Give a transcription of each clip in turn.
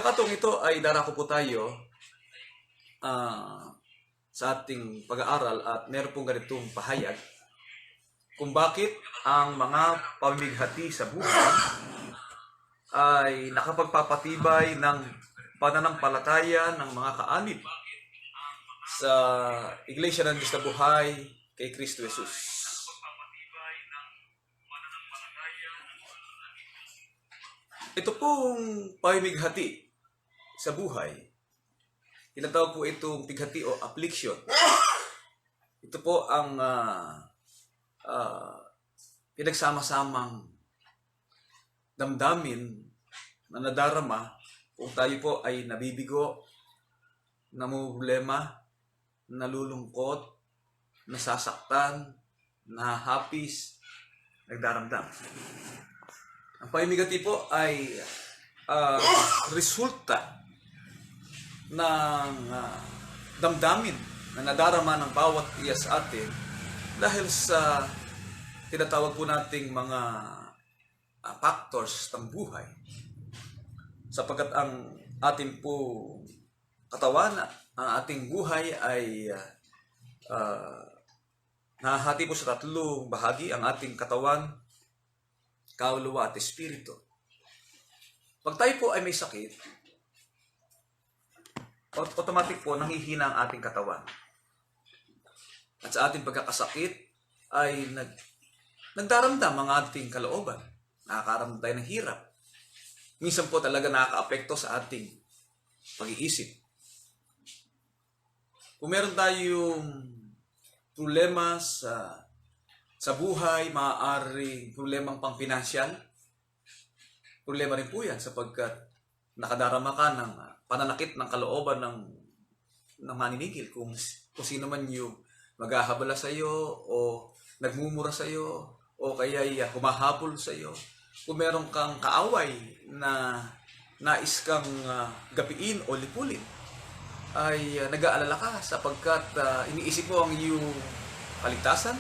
Katong ito ay darako po tayo sa ating pag-aaral at meron pong ganitong pahayag kung bakit ang mga pamimighati sa buhay ay nakapagpapatibay ng pananampalataya ng mga kaanib sa Iglesia ng Diyos na Buhay kay Kristo Jesus. Ito pong pamimighati sa buhay, tinatawag po itong pighati o affliction. Ito po ang pinagsama-samang damdamin na nadarama kung tayo po ay nabibigo, namumblema, nalulungkot, nasasaktan, nahahapis, nagdaramdam. Ang pamimighati po ay resulta ng damdamin na nadarama ng bawat iya sa atin dahil sa tinatawag po nating mga factors ng buhay. Sapagkat ang ating po katawan, ang ating buhay ay nahahati po sa tatlong bahagi, ang ating katawan, kaluluwa at espiritu. Pag tayo po ay may sakit, automatic po nanghihina ang ating katawan. At sa ating pagkakasakit ay nagdaramdam ang ating kalooban. Nakakaramdam tayo ng hirap. Minsan po talaga nakaka-apekto sa ating pag-iisip. Kung meron tayong problema sa buhay, maaaring problemang pang-pinansyal, problema rin po yan sapagkat nakadarama ka ng pananakit ng kalooban ng maninigil. Kung sino man yung maghahabala sa iyo o nagmumura sa iyo o kaya humahabol sa iyo. Kung meron kang kaaway na nais kang gapiin o lipulin, ay nag-aalala ka sapagkat iniisip mo ang iyong kaligtasan,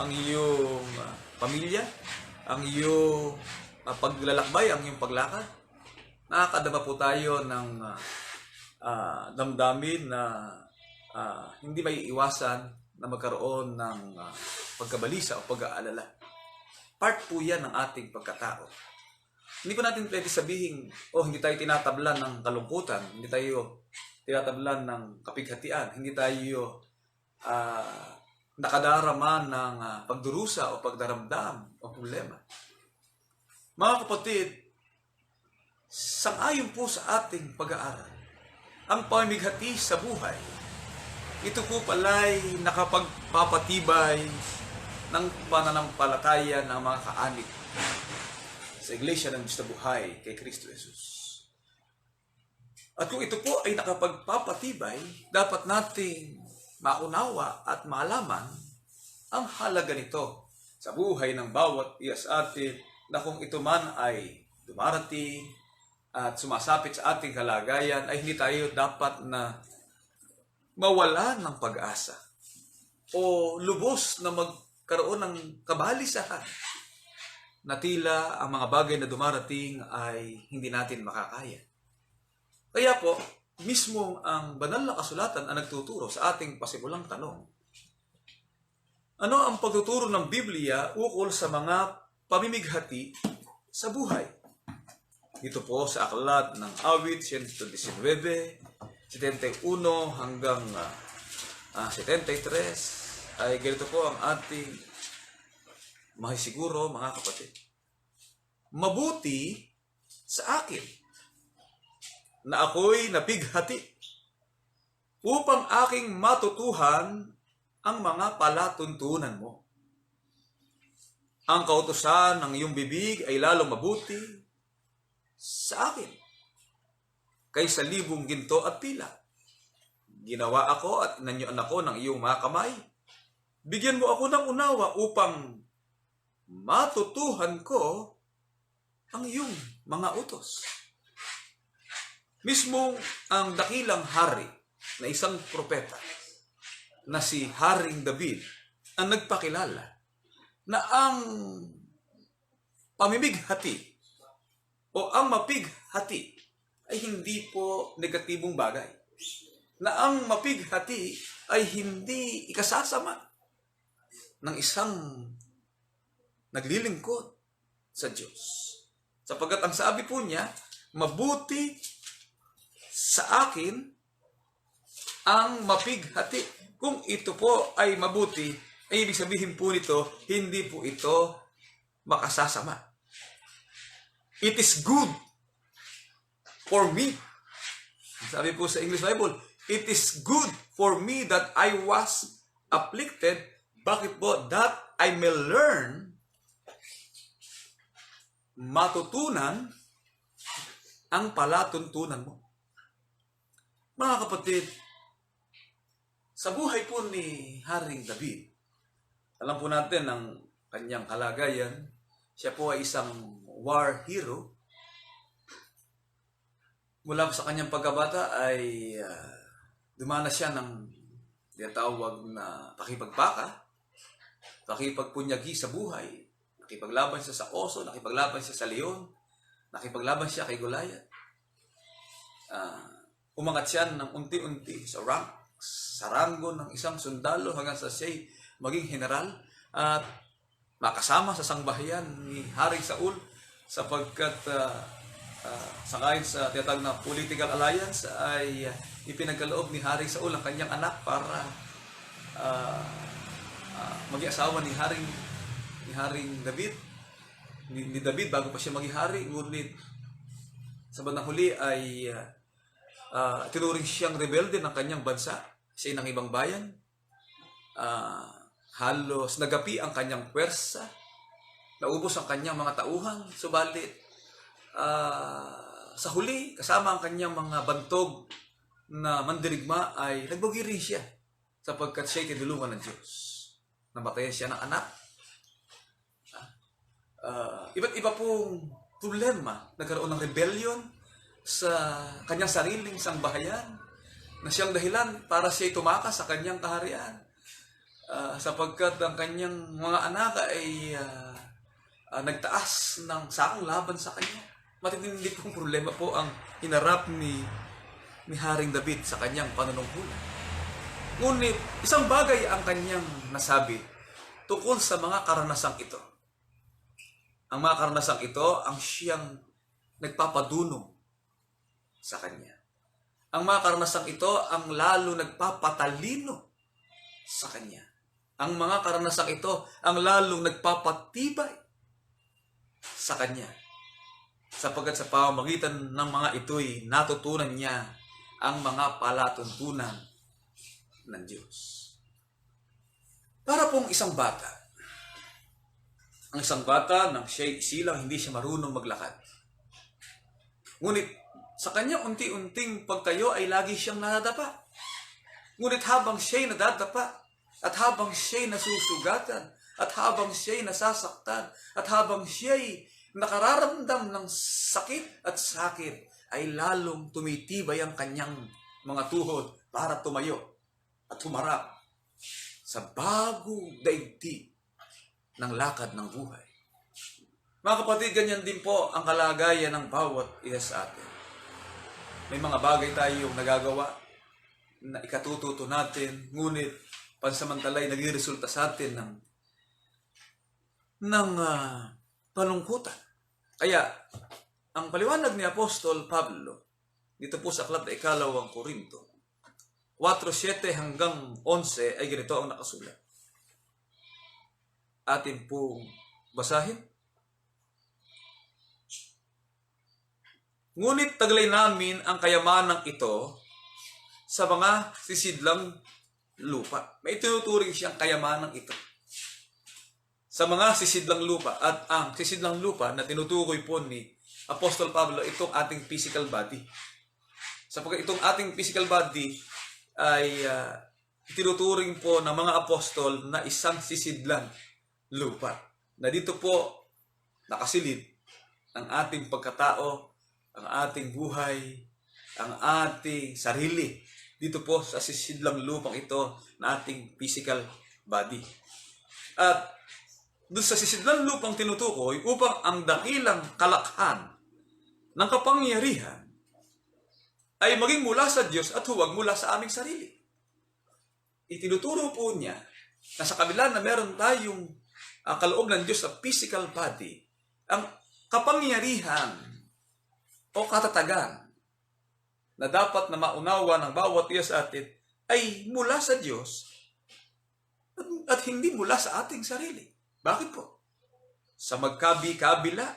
ang iyong pamilya, ang iyong paglalakbay, ang iyong paglakad. Nakakadama po tayo ng damdamin na hindi may iwasan na magkaroon ng pagkabalisa o pag-aalala. Part po yan ng ating pagkatao. Hindi po natin pwede sabihin, hindi tayo tinatablan ng kalungkutan, hindi tayo tinatablan ng kapighatian, hindi tayo nakadarama ng pagdurusa o pagdaramdam o problema. Mga kapatid, sang-ayon po sa ating pag-aaral, ang pamimighati sa buhay, ito po pala'y nakapagpapatibay ng pananampalataya ng mga kaanib sa Iglesia ng Diyos na Buhay kay Kristo Jesus. At kung ito po ay nakapagpapatibay, dapat nating maunawa at malaman ang halaga nito sa buhay ng bawat iya sa atin na kung ito man ay dumarating at sumasapit sa ating kalagayan ay hindi tayo dapat na mawala ng pag-asa o lubos na magkaroon ng kabalisahan na tila ang mga bagay na dumarating ay hindi natin makakaya. Kaya po, mismo ang banal na kasulatan ang nagtuturo sa ating pasimulang tanong. Ano ang pagtuturo ng Biblia ukol sa mga pamimighati sa buhay? Dito po sa aklat ng Awit 119, 71 hanggang 73 ay ganito po ang ating mahisiguro, mga kapatid. Mabuti sa akin na ako'y napighati upang aking matutuhan ang mga palatuntunan mo. Ang kautusan ng iyong bibig ay lalong mabuti sa akin kaysa libong ginto at pila. Ginawa ako at inanyuan ako ng iyong mga kamay. Bigyan mo ako ng unawa upang matutuhan ko ang iyong mga utos. Mismo ang dakilang hari na isang propeta na si Haring David ang nagpakilala na ang pamimighati o ang mapighati ay hindi po negatibong bagay. Na ang mapighati ay hindi ikasasama ng isang naglilingkod sa Diyos. Sapagkat ang sabi po niya, mabuti sa akin ang mapighati. Kung ito po ay mabuti, ay ibig sabihin po nito, hindi po ito makasasama. It is good for me. Sabi po sa English Bible, it is good for me that I was afflicted. Bakit po? That I may learn, matutunan ang palatuntunan mo. Mga kapatid, sa buhay po ni Haring David, alam po natin ang kanyang kalagayan. Siya po ay isang war hero. Mula sa kanyang pagkabata ay dumanas siya ng tinatawag na pakipagpaka, pakipagpunyagi sa buhay. Nakipaglaban siya sa oso, nakipaglaban siya sa leon, nakipaglaban siya kay Goliath. Umangat siya ng unti-unti sa ranggo ng isang sundalo hanggang sa siya'y maging general at makasama sa sangbahayan ni Haring Saul sapagkat sangayon sa tinatawag na political alliance ay ipinagkaloob ni Haring Saul ang kanyang anak para maging asawa ni Haring David, ni David bago pa siya maging hari. Ngunit sa bandang huli ay tinuring siyang rebelde ng kanyang bansa, siya ng ibang bayan. Halos nagapi ang kanyang pwersa, naubos ang kanyang mga tauhan, subalit sa huli, kasama ang kanyang mga bantog na mandirigma ay nagbugi rin siya sapagkat siya'y tinulungan ng Diyos. Namatayan siya ng anak. Iba't iba pong problema. Nagkaroon ng rebellion sa kanyang sariling sangbahayan na siyang dahilan para siya'y tumakas sa kanyang kaharian. Sapagkat ang kanyang mga anak ay nagtaas ng sakong laban sa kanya. Matitindi pong problema po ang hinarap ni Haring David sa kanyang panunungkulan. Ngunit isang bagay ang kanyang nasabi tungkol sa mga karanasang ito. Ang mga karanasang ito ang siyang nagpapadunong sa kanya. Ang mga karanasang ito ang lalo nagpapatalino sa kanya. Ang mga karanasang ito ang lalong nagpapatibay sa kanya. Sapagkat sa pamamagitan ng mga ito'y natutunan niya ang mga palatuntunan ng Diyos. Para pong isang bata. Ang isang bata nang siya'y silang hindi siya marunong maglakad. Ngunit sa kanyang unti-unting pagtayo ay lagi siyang nadadapa. Ngunit habang siya'y nadadapa, at habang siya'y nasusugatan, at habang siya'y nasasaktan, at habang siya'y nakararamdam ng sakit at sakit, ay lalong tumitibay ang kanyang mga tuhod para tumayo at humarap sa bagong daigdig ng lakad ng buhay. Mga kapatid, ganyan din po ang kalagayan ng bawat isa sa atin. May mga bagay tayong nagagawa na ikatututo natin, ngunit pansamantalay nagre-resulta sa atin ng palungkutan. Kaya, ang paliwanag ni Apostol Pablo, dito po sa aklat na Ikalawang Korinto, 4:7 hanggang 11 ay ganito ang nakasulat. Atin pong basahin. Ngunit taglay namin ang kayamanang ito sa mga sisidlang lupa. May tinuturing siyang kayamanang ito sa mga sisidlang lupa. At ang sisidlang lupa na tinutukoy po ni Apostol Pablo, itong ating physical body. Sapagkat itong ating physical body ay tinuturing po ng mga apostol na isang sisidlang lupa. Na dito po nakasilid ang ating pagkatao, ang ating buhay, ang ating sarili. Dito po sa sisidlang lupang ito na ating physical body. At doon sa sisidlang lupang tinutukoy upang ang dakilang kalakhan ng kapangyarihan ay maging mula sa Diyos at huwag mula sa aming sarili. Itinuturo po niya na sa kabila na meron tayong kaloob ng Diyos sa physical body, ang kapangyarihan o katatagan na dapat na maunawa ng bawat isa sa atin ay mula sa Diyos at hindi mula sa ating sarili. Bakit po? Sa magkabi-kabila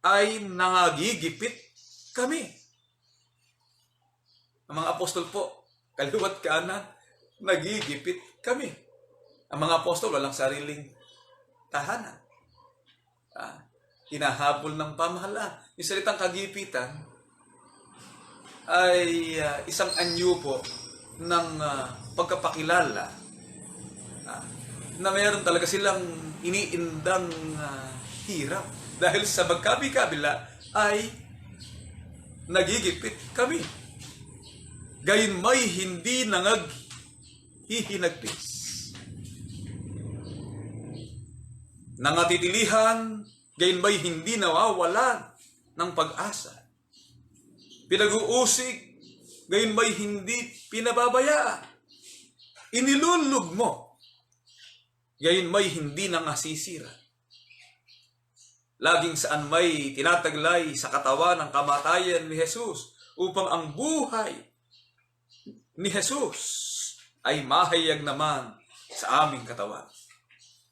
ay nangagigipit kami. Ang mga apostol po, kaliwat kanan, nagigipit kami. Ang mga apostol walang sariling tahanan. Hinahabol ng pamahalaan. Yung salitang kagipitan ay isang anyo po ng pagkapakilala na meron talaga silang iniindang hirap. Dahil sa magkabi-kabila ay nagigipit kami. Gayon may hindi nangaghihinagpis. Nangatitilihan, gayon may hindi nawawalan ng pag-asa. Pinag-uusig, gayon may hindi pinababaya. Inilulog mo, gayon may hindi nangasisira. Laging saan may tinataglay sa katawan ng kamatayan ni Jesus upang ang buhay ni Jesus ay mahayag naman sa aming katawan.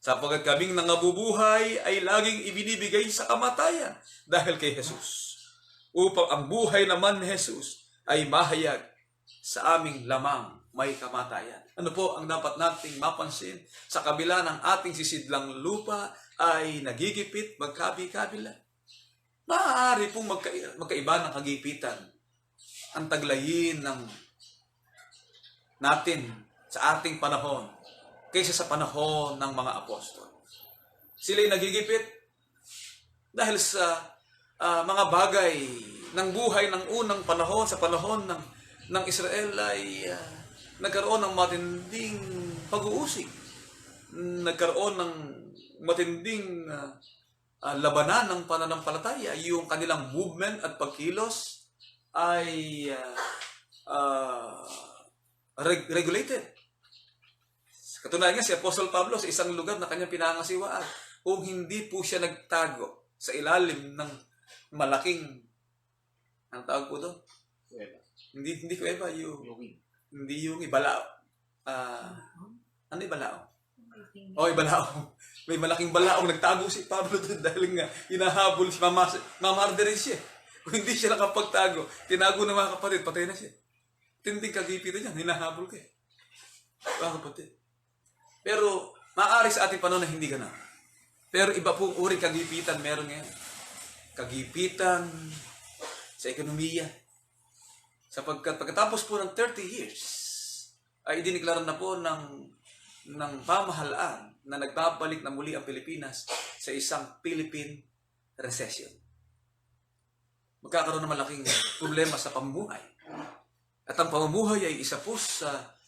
Sapagkat kaming nangabubuhay ay laging ibinibigay sa kamatayan dahil kay Jesus. Upang ang buhay naman ni Jesus ay mahayag sa aming lamang may kamatayan. Ano po ang dapat nating mapansin? Sa kabila ng ating sisidlang lupa ay nagigipit, magkabi-kabila. Maaari pong magkaiba ng kagipitan ang taglayin ng natin sa ating panahon kaysa sa panahon ng mga apostol. Sila'y nagigipit dahil sa mga bagay ng buhay ng unang panahon, sa panahon ng Israel ay nagkaroon ng matinding pag-uusig. Nagkaroon ng matinding labanan ng pananampalataya. Yung kanilang movement at pagkilos ay regulated. Katunayan nga si Apostol Pablo sa isang lugar na kanyang pinangasiwaan, kung hindi po siya nagtago sa ilalim ng malaking, ang tawag po doon? Hindi kuweba, hindi yung ibalao. Ano ibalao? Ibalao. May malaking balaong nagtago si Pablo doon dahil nga hinahabol si mamarderin siya. Kung hindi siya nakapagtago, tinago ng mga kapatid, patay na siya. Tinding kagipitan niya, hinahabol ka. Mga kapatid. Pero, maaari sa ating panahon na hindi gano'n. Pero iba pong uri kagipitan meron ngayon. Kagipitan sa ekonomiya. Sapagkat pagkatapos po ng 30 years, ay idiniklara na po ng pamahalaan na nagbabalik na muli ang Pilipinas sa isang Philippine recession. Magkakaroon ng malaking problema sa pamumuhay. At ang pamumuhay ay isa po sa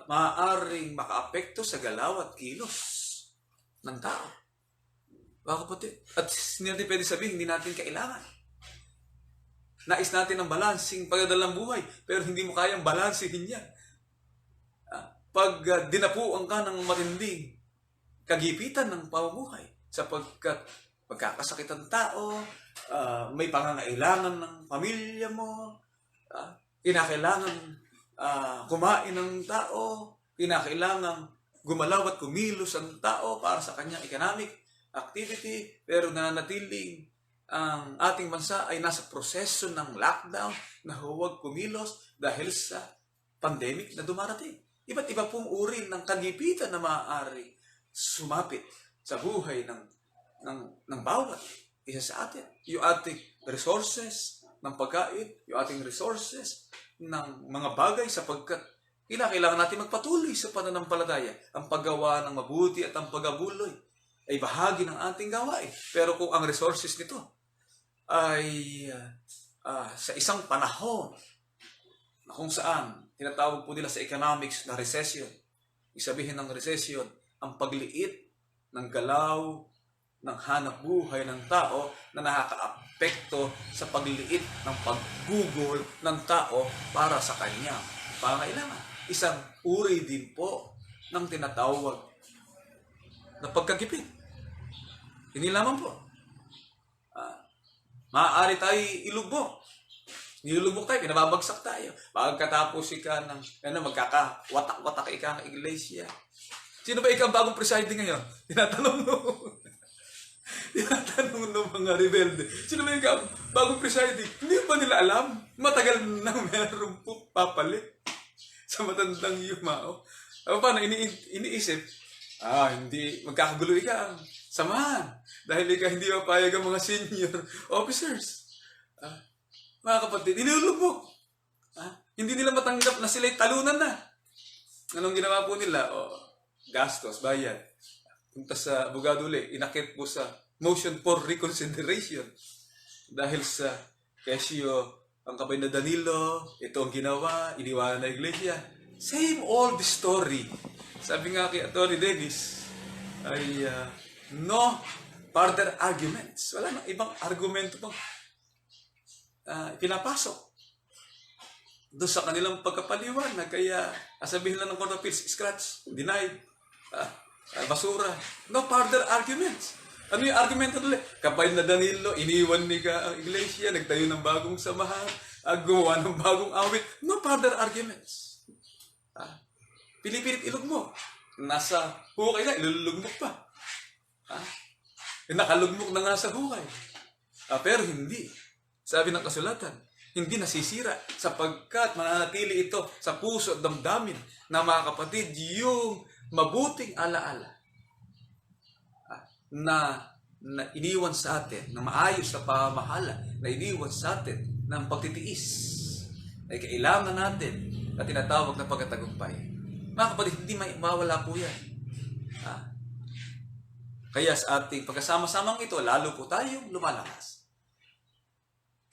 maaaring makaapekto sa galaw at kilos ng tao. Mga kapatid. At hindi natin pwede sabihin, hindi natin kailangan. Nais natin ang balansing pagdadalang buhay, pero hindi mo kayang balansihin yan. Pag dinapuan ka ng matinding kagipitan ng pamumuhay, sapagkat magkakasakit ang tao, may pangangailangan ng pamilya mo, kinakailangan kumain ng tao, kinakailangan gumalaw at kumilos ang tao para sa kanyang economic activity, pero nanatiling ang ating bansa ay nasa proseso ng lockdown na huwag kumilos dahil sa pandemic na dumarating. Iba't iba pong uri ng kagipitan na maaari sumapit sa buhay ng bawat isa sa atin. Yung ating resources ng pagkain, yung ating resources ng mga bagay sapagkat kinakailangan natin magpatuloy sa pananampalataya. Ang paggawa ng mabuti at ang pagabuloy ay bahagi ng ating gawain. Pero kung ang resources nito ay sa isang panahon na kung saan tinatawag po nila sa economics na recession, isabihin ng recession, ang pagliit ng galaw ng hanap buhay ng tao na nakakaapekto sa pagliit ng paggugol ng tao para sa kanya pangailangan. Isang uri din po ng tinatawag na pagkagipit. Hindi lamang po. Maaari tayo ilubog. Nilulubog tayo, pinababagsak tayo. Pagkatapos ika ng, magkakawatak-watak ika ng iglesia. Sino ba ikaw bagong presiding ngayon? Tinatanong ng mga rebelde. Sino ba ikaw bagong presiding? Hindi ba nila alam? Matagal nang meron po papalit sa matandang yumao. Paano iniisip? Hindi, magkakagulo ika. Samahan. Dahil ika hindi mapayag ang mga senior officers. Mga kapatid, inilulubog. Hindi nila matanggap na sila'y talunan na. Anong ginawa po nila? Gastos, bayad. Punta sa abogado ulit, inakit po sa motion for reconsideration. Dahil sa kesyo, ang kapay na Danilo, ito ang ginawa, iniwanan na iglesia. Same old story. Sabi nga kay Atty. Davis, ay no further arguments. Wala nang ibang argumento pang pinapasok doon sa kanilang pagkapaliwanag. Kaya sabihin lang ng Court of Appeals, scratch, denied, basura. No further arguments. Ano yung argumento nila? Kapay na Danilo, iniwan ni ka ang iglesia, nagtayo ng bagong samahan, gumawa ng bagong awit. No further arguments. Pilipilit ilog mo. Nasa hukay na, ilulugmok pa. Nakalugmok na nga sa hukay. Pero hindi. Sabi ng kasulatan, hindi nasisira sapagkat mananatili ito sa puso at damdamin na mga kapatid yung mabuting alaala na iniwan sa atin, na maayos na pamahala na iniwan sa atin ng pagtitiis ay kailangan natin na tinatawag na pagkatagumpay. Mga kapatid, hindi mawala po yan. Kaya sa ating pagkasama-samang ito, lalo po tayong lumalakas.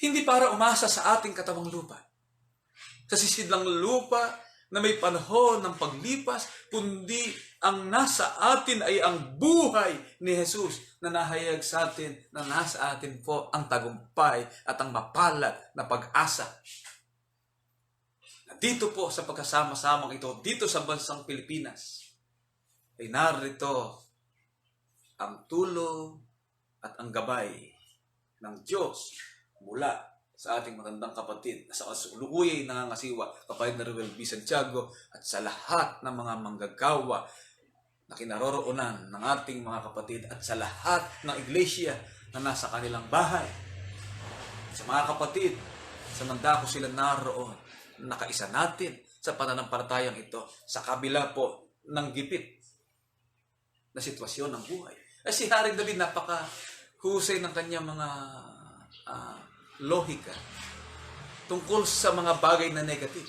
Hindi para umasa sa ating katawang lupa. Sa sisidlang lupa na may panahon ng paglipas, kundi ang nasa atin ay ang buhay ni Jesus na nahayag sa atin, na nasa atin po ang tagumpay at ang mapalad na pag-asa. Dito po sa pagkasama-samang ito, dito sa bansang Pilipinas, ay narito ang tulong at ang gabay ng Diyos mula sa ating matandang kapatid na sa kasulukuyay nangangasiwa, kapatid na Ruel B. Santiago, at sa lahat ng mga manggagawa na kinaroroonan ng ating mga kapatid at sa lahat ng iglesia na nasa kanilang bahay. Sa mga kapatid, sa nandako sila naroon, nakaisa natin sa pananampalatayang ito sa kabila po ng gipit na sitwasyon ng buhay. Si Haring David, napaka-husay ng kanyang mga lohika tungkol sa mga bagay na negative.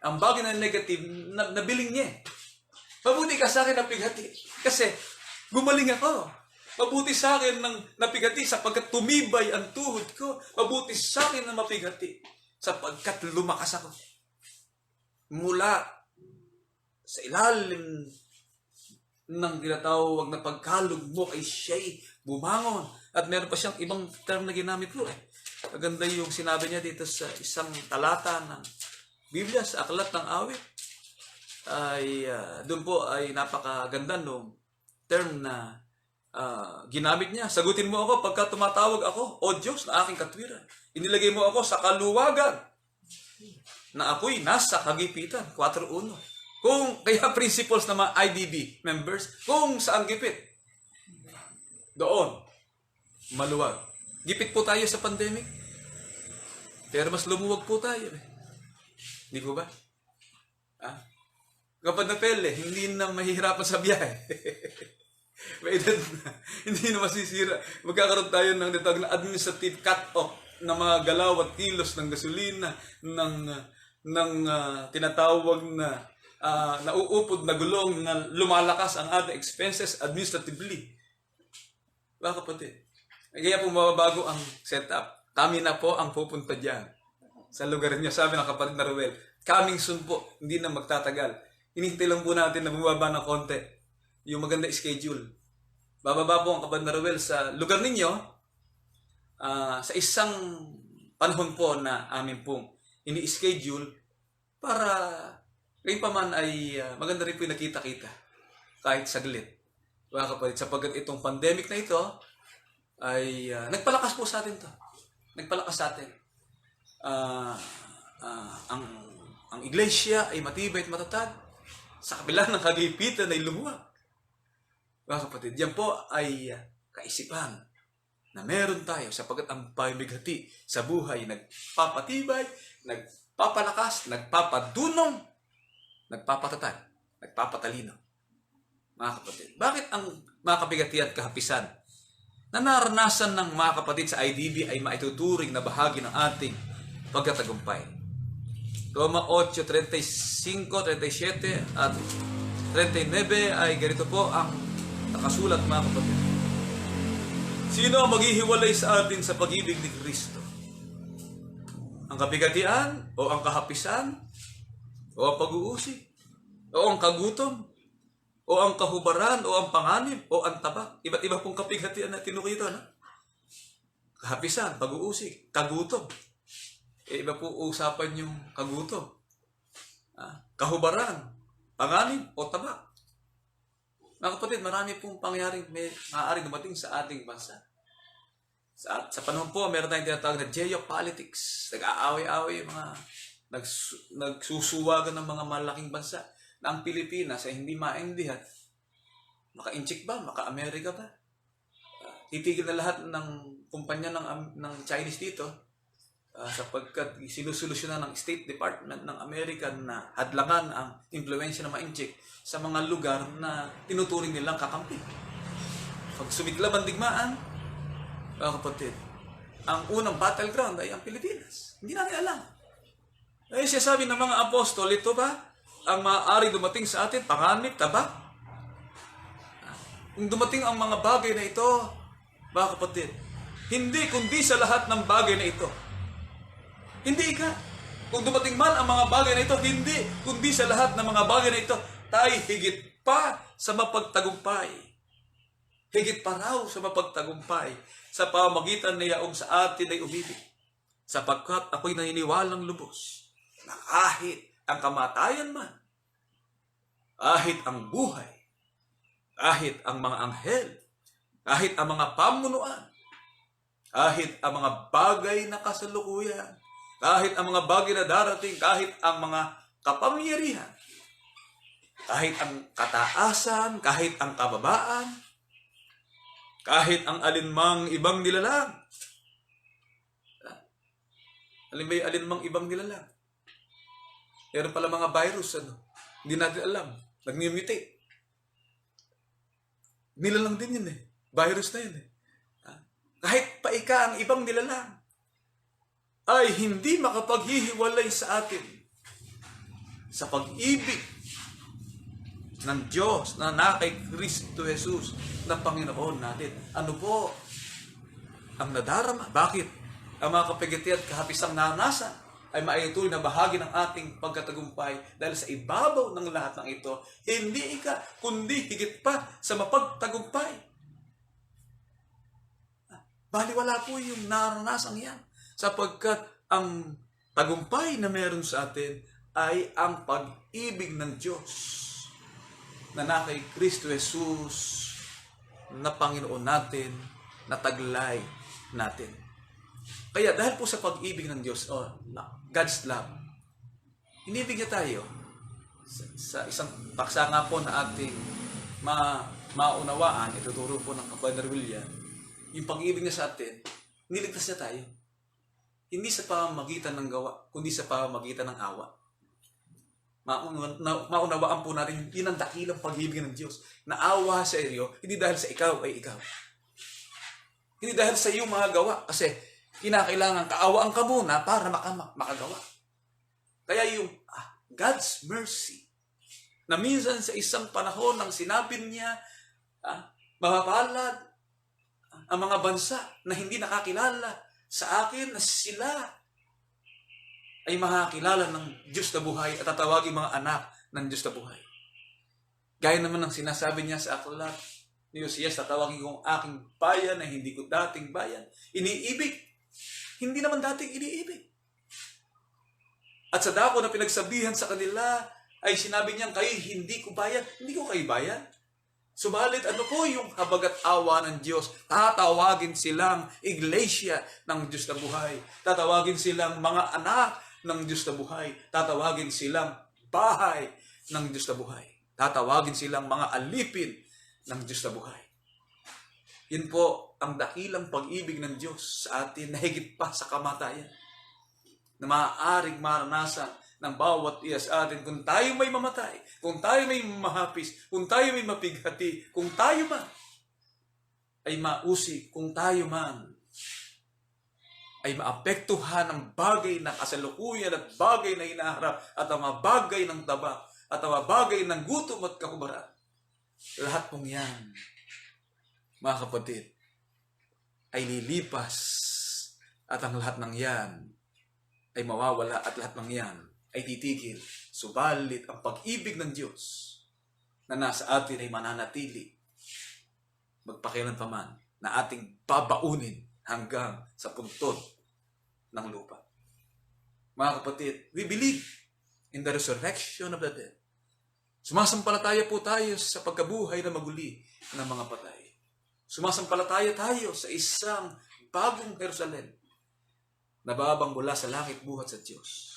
Ang bagay na negative, nabiling niya. Mabuti ka sa akin napigati. Kasi gumaling ako. Mabuti sa akin ng napigati sapagkat tumibay ang tuhod ko. Mabuti sa akin na mapigati sapagkat lumakas ako. Mula sa ilalim ng tinatawag na pagkalugmok ay siya'y bumangon. At meron pa siyang ibang term na ginamit ko. Maganda yung sinabi niya dito sa isang talata ng Biblia, sa Aklat ng Awit. Doon po ay napakaganda nung term na ginamit niya. Sagutin mo ako pagka tumatawag ako, O Diyos na aking katwiran. Inilagay mo ako sa kaluwagan na ako'y nasa kagipitan. 4:1. Kaya principles ng mga IDB members, kung saan gipit, doon, maluwag. Gipit po tayo sa pandemic, pero mas lumuwag po tayo. Hindi po ba? Kapag napele, hindi na mahihirapan sa biyahe. May edad na, hindi na masisira. Magkakaroon tayo ng detag na administrative cut-off ng mga galaw at kilos ng gasolina, ng tinatawag na nauupod na gulong na lumalakas ang ating expenses administratively. Baka kapatid. Kaya po mababago ang setup. Kami na po ang pupunta dyan sa lugar niyo. Sabi ng kapatid na Ruel, coming soon po, hindi na magtatagal. Hinihintay lang po natin na bumaba ng konti yung maganda schedule bababa po ang Kabanatuan Ruel sa lugar ninyo sa isang panahon po na amin pong ini-schedule para ngayon pa man ay maganda rin po yung nakita-kita kahit saglit. Mga kapatid, sapagkat itong pandemic na ito ay nagpalakas po sa atin to. Nagpalakas sa atin. Ang iglesia ay matibay at matatag sa kabila ng kagipitan ay lumuwag. Mga kapatid, yan po ay kaisipan na meron tayo sapagkat ang pamighati sa buhay nagpapatibay, nagpapalakas, nagpapadunong, nagpapatatag, nagpapatalino. Mga kapatid, bakit ang mga kabigati at kahapisan na naranasan ng mga kapatid sa IDB ay maituturing na bahagi ng ating pagkatagumpay? Roma 8:35, 37 at 39 ay ganito po ang nakasulat, mga kapatid. Sino ang maghihiwalay sa atin sa pag-ibig ni Kristo? Ang kabigatian o ang kahapisan o ang pag-uusig o ang kagutom o ang kahubaran o ang panganib o ang tabak? Iba't iba pong kabigatian na tinukito, no? Kahapisan, pag-uusig, kagutom. Iba po usapan yung kagutom. Kahubaran, panganib o tabak. Mga kapatid, marami pong pangyaring maaaring dumating sa ating bansa. Sa panahon po, meron tayong tinatawag na geopolitics. Nag-aaway-aaway, nagsusuwagan ng mga malaking bansa na ang Pilipinas ay hindi maintindihan. Maka-inchik ba? Maka-Amerika ba? Titigil na lahat ng kumpanya ng Chinese dito sapagkat sinusolusyonan ng State Department ng Amerika na hadlangan ang impluwensya ng ma-inchik sa mga lugar na tinuturing nilang kakampi. Pag sumiklab ang digmaan, mga kapatid, ang unang battleground ay ang Pilipinas. Hindi natin alam. Ay siya sabi ng mga apostol, ito ba ang maaari dumating sa atin? Panganib, tabak? Kung dumating ang mga bagay na ito, mga kapatid, hindi kundi sa lahat ng bagay na ito. Hindi ka. Kung dumating man ang mga bagay na ito, hindi kundi sa lahat ng mga bagay na ito, tayo higit pa sa mapagtagumpay. Higit pa raw sa mapagtagumpay sa pamagitan na yaong sa atin ay umibig. Sapagkat ako'y naniniwalang lubos na kahit ang kamatayan man, kahit ang buhay, kahit ang mga anghel, kahit ang mga pamunuan, kahit ang mga bagay na kasalukuyan, kahit ang mga bagay na darating, kahit ang mga kapangyarihan, kahit ang kataasan, kahit ang kababaan, kahit ang alinmang ibang nilalang. Alinmang ibang nilalang. Meron pala mga virus, hindi natin alam. Nag-mutate. Nilalang din yun Virus na yun Kahit pa ika ang ibang nilalang, ay hindi makapaghihiwalay sa atin sa pag-ibig ng Diyos na kay Kristo Jesus na Panginoon natin. Ano po ang nadarama? Bakit ang mga kapigati at kahapisang naranasan ay maituloy na bahagi ng ating pagkatagumpay dahil sa ibabaw ng lahat ng ito, hindi ika, kundi higit pa sa mapagtagumpay. Baliwala po yung naranasan yan sapagkat ang tagumpay na meron sa atin ay ang pag-ibig ng Diyos na kay Kristo Jesus na Panginoon natin, na taglay natin. Kaya dahil po sa pag-ibig ng Diyos, God's love, inibig niya tayo sa isang paksa nga po na ating maunawaan, ituturo po ng Kabanatuan Ruel, yung pag-ibig niya sa atin, niligtas niya tayo. Hindi sa pamamagitan ng gawa, kundi sa pamamagitan ng awa. Maunawaan po natin, yun ang dakilang pag-ibig ng Diyos. Naawa sa iyo, hindi dahil sa ikaw ay ikaw. Hindi dahil sa iyong mga gawa, kasi kinakailangan kaawaan ka muna para makagawa. Kaya yung God's mercy, na minsan sa isang panahon nang sinabi niya, mapapalad ang mga bansa na hindi nakakilala sa akin na sila ay makakilala ng Diyos na buhay at tatawagin mga anak ng Diyos na buhay. Gaya naman ng sinasabi niya sa aklat ni Josias, tatawagin kong aking bayan na hindi ko dating bayan. Iniibig. Hindi naman dating iniibig. At sa dako na pinagsabihan sa kanila, ay sinabi niyang, kayo hindi ko bayan. Hindi ko kayo bayan. Subalit ano po yung habag at awa ng Diyos? Tatawagin silang iglesia ng Diyos na buhay. Tatawagin silang mga anak ng Diyos na buhay. Tatawagin silang bahay ng Diyos na buhay. Tatawagin silang mga alipin ng Diyos na buhay. Yun po ang dakilang pag-ibig ng Diyos sa atin na higit pa sa kamatayan. Na maaaring maranasan ng bawat iya sa atin kung tayo may mamatay, kung tayo may mahapis, kung tayo may mapighati, kung tayo man ay mausik, kung tayo man ay maapektuhan ng bagay ng kasalukuyan at bagay na hinaharap at ang mga bagay ng taba at ang mga bagay ng gutom at kakubaran. Lahat pong yan, mga kapatid, ay lilipas at ang lahat ng yan ay mawawala at lahat ng yan ay titigil. Subalit ang pag-ibig ng Diyos na nasa atin ay mananatili magpakailan pa man na ating babaunin hanggang sa puntod ng lupa. Mga kapatid, we believe in the resurrection of the dead. Sumasampalataya po tayo sa pagkabuhay na maguli ng mga patay. Sumasampalataya tayo sa isang bagong Jerusalem na babang mula sa langit buhat sa Diyos.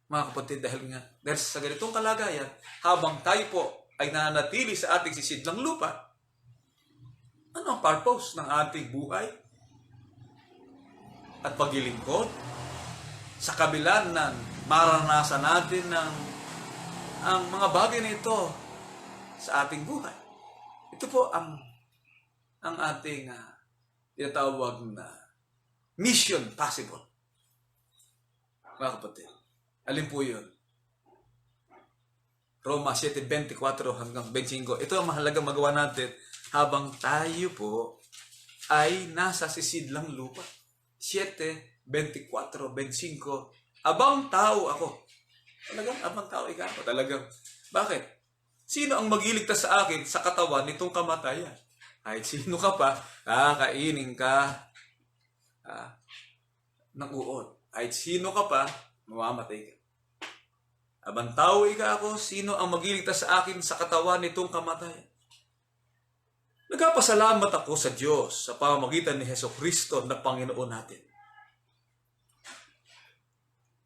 Mga kapatid, dahil sa ganitong kalagayan, habang tayo po ay nananatili sa ating sisidlang lupa, ano ang purpose ng ating buhay at paglilingkod? Sa kabila ng maranasan natin ang mga bagay na ito sa ating buhay. Ito po ang ating tinatawag na mission possible. Mga kapatid, alin po yun? Roma 7:24 hanggang 25. Ito ang mahalagang magawa natin habang tayo po ay nasa sisidlang lupa. 7:24-25. Abang tao ako. Talagang abang tao ikaw ako. Talagang. Bakit? Sino ang magiligtas sa akin sa katawan nitong kamatayan? Kahit sino ka pa, kakainin ka ng uod. Kahit sino ka pa, mamamatay ka. Abang tao ika ako, sino ang magiligtas sa akin sa katawan nitong kamatayan? Nagpapasalamat ako sa Diyos sa pamamagitan ni Hesukristo na Panginoon natin.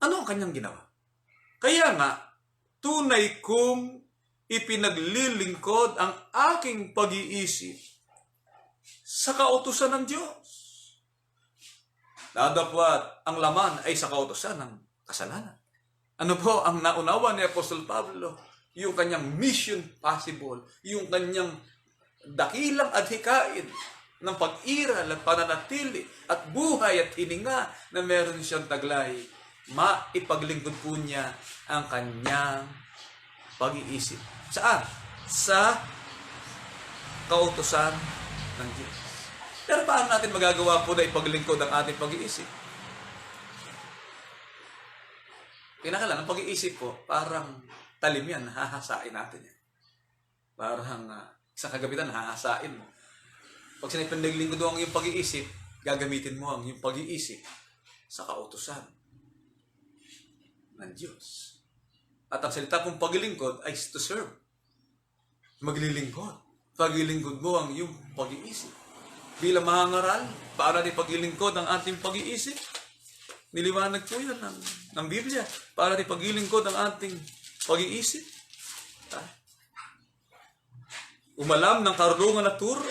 Ano ang kanyang ginawa? Kaya nga, tunay kong ipinaglilingkod ang aking pag-iisip sa kautusan ng Diyos. Dadapwat ang laman ay sa kautusan ng kasalanan. Ano po ang naunawa ni Apostol Pablo? Yung kanyang mission possible, yung kanyang dakilang adhikain ng pag-iral at pananatili at buhay at hininga na meron siyang taglay, maipaglingkod po niya ang kanyang pag-iisip. Saan? Sa kautusan ng Diyos. Pero paano natin magagawa po na ipaglingkod ang ating pag-iisip? Pinakalan, ang pag-iisip po, parang talim yan, hahasain natin yan. Parang sa kagabitan, hahasain mo. Pag sinapipaglingkod mo ang iyong pag-iisip, gagamitin mo ang iyong pag-iisip sa kautusan ng Diyos. At ang salita kong paglilingkod ay to serve. Maglilingkod. Paglilingkod mo ang iyong pag-iisip. Bilang mangangaral, para di paglilingkod ang ating pag-iisip. Niliwanag po yan ng Biblia. Para di paglilingkod ang ating pag-iisip. Umalam ng karunungan at turo.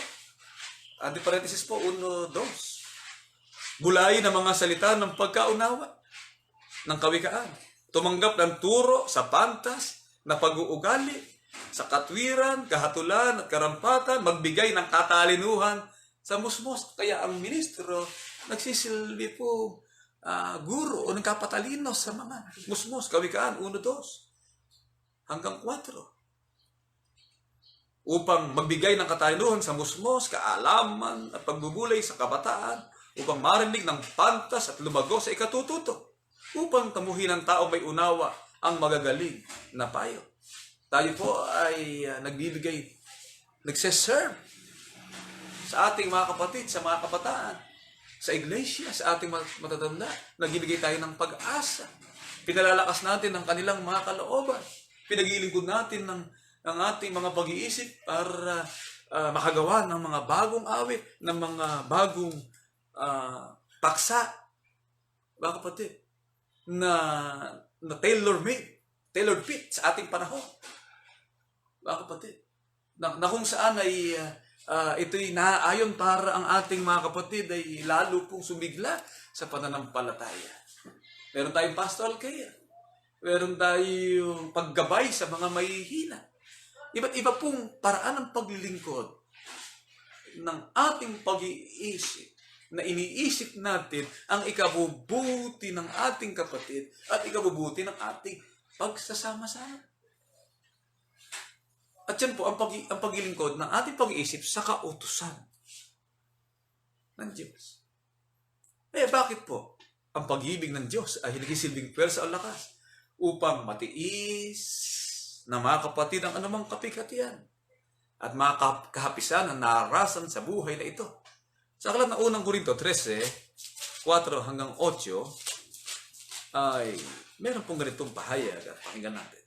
Ante parenthesis po, 1, 2. Bulayin ang mga salita ng pagkaunawa, ng kawikaan. Tumanggap ng turo sa pantas, na pag-uugali, sa katwiran, kahatulan at karampatan, magbigay ng katalinuhan sa musmos. Kaya ang ministro, nagsisilbi po, guro o nagkapatalino sa mga musmos, kawikaan, 1, 2, hanggang 4. Upang magbigay ng katalinuhan sa musmos, kaalaman at pagbubulay sa kabataan, upang marinig ng pantas at lumago sa ikatututo, upang tamuhin ng tao may unawa ang magagaling na payo. Tayo po ay nagbibigay, nagseserve sa ating mga kapatid, sa mga kabataan, sa iglesia, sa ating matatanda. Nagbibigay tayo ng pag-asa. Pinalalakas natin ang kanilang mga kalooban. Pinaglilingkod natin ng ating mga pag-iisip para makagawa ng mga bagong awit, ng mga bagong paksa, mga kapatid, na tailor-made, tailor-fit sa ating panahon. Mga kapatid, na kung saan ay ito'y naaayon para ang ating mga kapatid ay lalo pong sumigla sa pananampalataya. Meron tayong pastoral care. Meron tayong paggabay sa mga mahihina. Iba't iba pong paraan ng paglilingkod ng ating pag-iisip na iniisip natin ang ikabubuti ng ating kapatid at ikabubuti ng ating pagsasama-sama. At yan po ang paglilingkod ng ating pag-iisip sa kautusan ng Diyos. Bakit po ang pag-ibig ng Diyos ay nagsisilbing pwersa o lakas upang matiis na mga kapatid ang anumang kapighatian at mga kahapisan na narasan sa buhay na ito. Sa aklat ng unang Korinto 13, 4 hanggang 8, ay meron pong ganitong pahayag at pakinggan natin.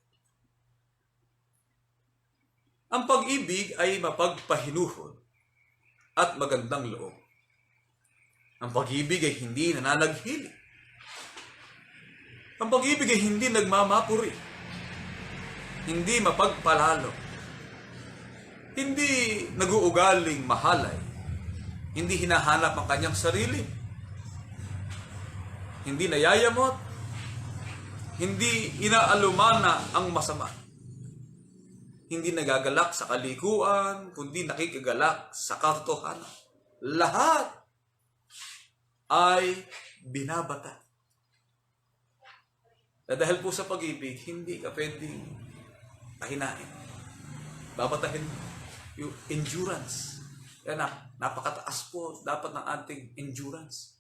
Ang pag-ibig ay mapagpahinuhod at magandang loob. Ang pag-ibig ay hindi nananaghili. Ang pag-ibig ay hindi nagmamapuri. Hindi mapagpalalo. Hindi nag-uugaling mahalay. Hindi hinahanap ang kanyang sarili. Hindi nayayamot. Hindi inaalumana ang masama. Hindi nagagalak sa kalikuan, kundi nakikigalak sa katotohanan. Lahat ay binabata. Dahil po sa pag-ibig, hindi ka pwedeng pahinain. Babatahin mo yung endurance. Yan, napakataas po dapat ng ating endurance.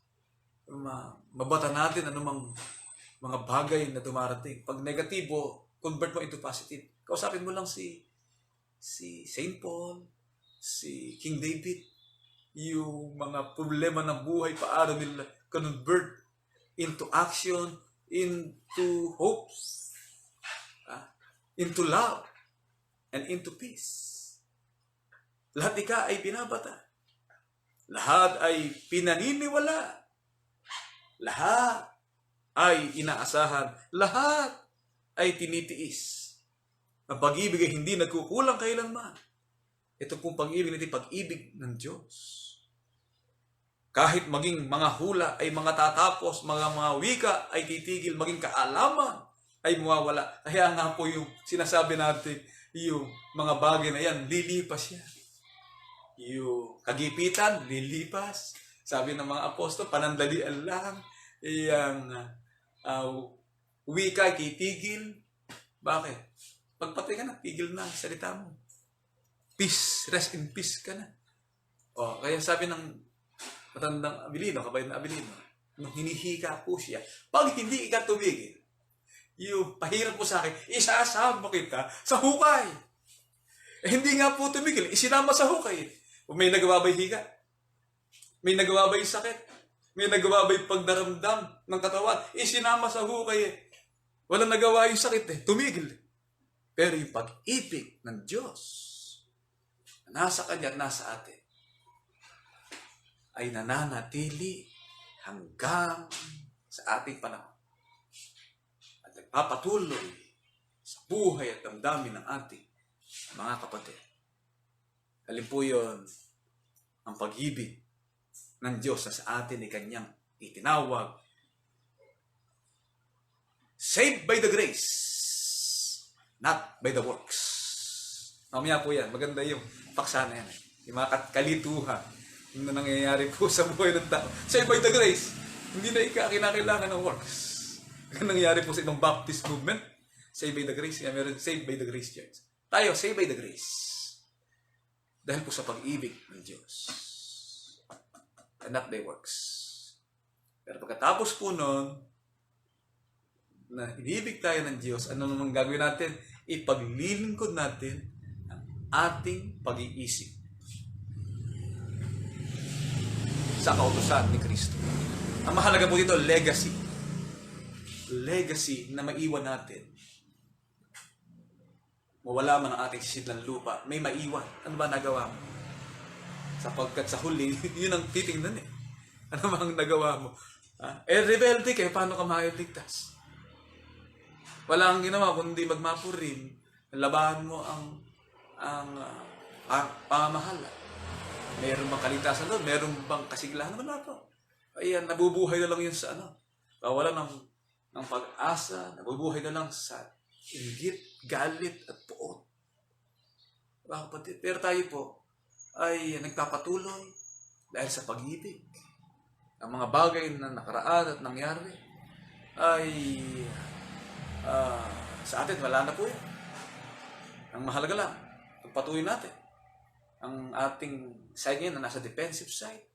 Mabata natin anumang mga bagay na dumarating. Pag negatibo, convert mo into positive. Kausapin mo lang si Saint Paul, si King David, yung mga problema ng buhay, paano nila convert into action, into hopes, into love, and into peace. Lahat ay binabata. Lahat ay pinaniniwala. Lahat ay inaasahan. Lahat ay tinitiis. Ang pag-ibig ay hindi nagkukulang kailanman. Ito pong pag-ibig natin, pag-ibig ng Diyos. Kahit maging mga hula ay mga tatapos, mga wika ay titigil, maging kaalaman ay mawawala. Kaya nga po yung sinasabi natin, yung mga bagay na yan, lilipas yan. Yung kagipitan, lilipas. Sabi ng mga apostol, panandalian lang. Yung wika ay titigil. Bakit? Pagpatay ka na, tigil na, salita mo. Peace, rest in peace ka na. Kaya sabi ng matandang Abilino, kabayan na Abilino, nung hinihika po siya, pag hindi ka tumigil, yung pahirap po sa akin, isasama kita sa hukay. Hindi nga po tumigil, isinama sa hukay. May nagawa ba'y higa? May nagawa ba'y sakit? May nagawa ba'y pagdaramdam ng katawan? Isinama sa hukay. Walang nagawa yung sakit tumigil. Pero yung pag-ibig ng Diyos na nasa Kanya, nasa atin, ay nananatili hanggang sa ating panahon. At nagpapatuloy sa buhay at damdamin ng ating mga kapatid. Alin po yun, ang pag-ibig ng Diyos na sa atin ay Kanyang itinawag. Saved by the grace, not by the works. Mamaya po yan. Maganda yung paksa na yan. Yung mga kalituhan na nangyayari po sa buhay ng tao. Saved by the grace. Hindi na kinakailangan ng works. Ang nangyayari po sa ibang Baptist movement. Saved by the grace. Kaya meron saved by the grace church. Tayo, saved by the grace. Dahil po sa pag-ibig ng Diyos. And not by works. Pero pagkatapos po nun, na inibig tayo ng Diyos, ano naman gagawin natin? Ipaglilingkod natin ang ating pag-iisip. sa kautusan ni Kristo. Ang mahalaga po dito, legacy. Legacy na maiwan natin. Mawala man ang ating sisidlang lupa, may maiwan. Ano ba nagawa mo? Sapagkat sa huli, yun ang titingnan eh. Ano ba ang nagawa mo? Rebelde kayo, paano ka mailigtas? Wala kang ginawa kundi magmapurin. Labahan mo ang pamamahala. Meron bang kaligtasan doon? Meron bang kasiglahan? Wala po. Ayan, nabubuhay na lang yun sa wala ng pag-asa, nabubuhay na lang sa inggit, galit, at puot. Mga kapatid, pero tayo po ay nagpapatuloy dahil sa pag-ibig. Ang mga bagay na nakaraan at nangyari ay sa atin, wala na po yan. Ang mahalaga lang, pagpatuloy natin. Ang ating side ngayon na nasa defensive side,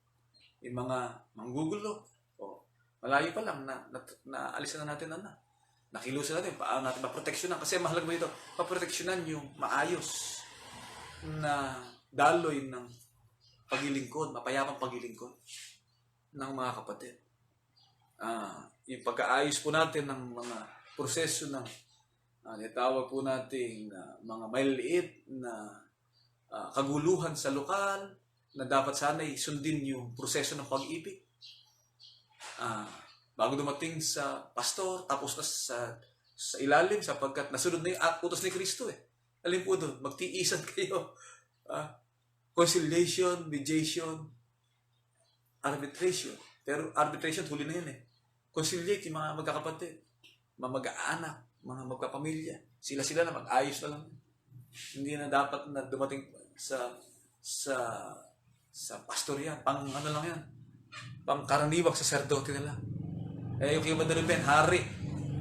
yung mga manggugulo, malayo pa lang, naalisan na natin nakilusan natin, paano natin maproteksyonan. Kasi mahalaga mo ito, maproteksyonan yung maayos na daloy ng paglilingkod, mapayapang paglilingkod ng mga kapatid. Yung pagkaayos po natin ng mga proseso ng itawag po natin mga maliliit na kaguluhan sa lokal na dapat sana'y sundin yung proseso ng pag-ibig. Bago dumating sa pastor, tapos na sa ilalim sapagkat nasunod na yung utos ni Kristo eh. Alin po doon, magtiisan kayo. Conciliation, mediation, arbitration. Pero arbitration, huli na yun eh. Conciliate yung mga magkakapatid, mga mag-aanak, mga magkapamilya. Sila na mag-ayos na lang. Hindi na dapat na dumating sa pastor yan. Pang ano lang yan. Pang karaniwang saserdote nila. Yung kay Madre Ben, hari.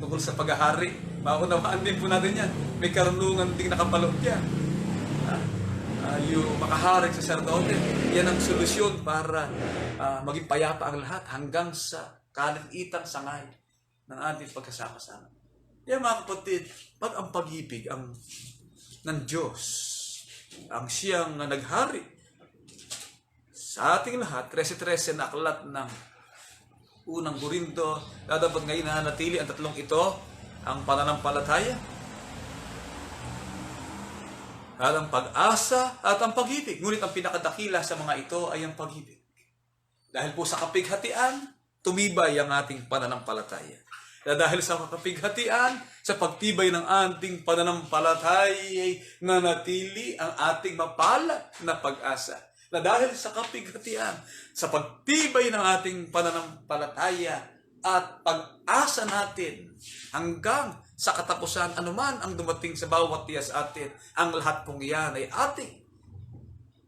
Tungkol sa paghahari. Maunawaan din po natin yan. May karunungan ding nakapaloob yan. Yung makaharing saserdote. Yan ang solusyon para maging payapa ang lahat hanggang sa kalalitang sangay ng ating pagkasama-sama. Yan mga kapatid, pag ang pag-ibig ng Diyos, ang siyang naghari sa ating lahat, 13:13 na aklat ng unang Korinto, dapat ngayon na natili ang tatlong ito, ang pananampalataya, at ang pag-asa, at ang pag-ibig. Ngunit ang pinakadakila sa mga ito ay ang pag-ibig. Dahil po sa kapighatian, tumibay ang ating pananampalataya. Dahil sa kapighatian, sa pagtibay ng ating pananampalataya, nanatili ang ating mapalad na pag-asa. Na dahil sa kapighatian, sa pagtibay ng ating pananampalataya at pag-asa natin hanggang sa katapusan, anuman ang dumating sa bawat tiyas atin, ang lahat pong iyan ay ating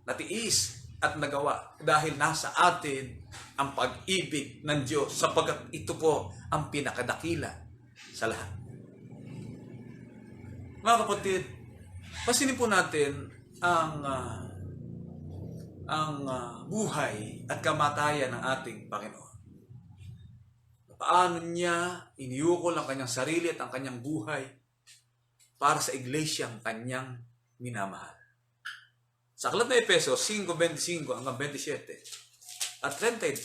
natiis at nagawa dahil nasa atin ang pag-ibig ng Diyos sapagkat ito po ang pinakadakila sa lahat. Mga kapatid, pasinin po natin ang buhay at kamatayan ng ating Panginoon. Paano niya iniukol ang kanyang sarili at ang kanyang buhay para sa iglesyang kanyang minamahal. Sa aklat na Efeso 5:25 hanggang 27 at 32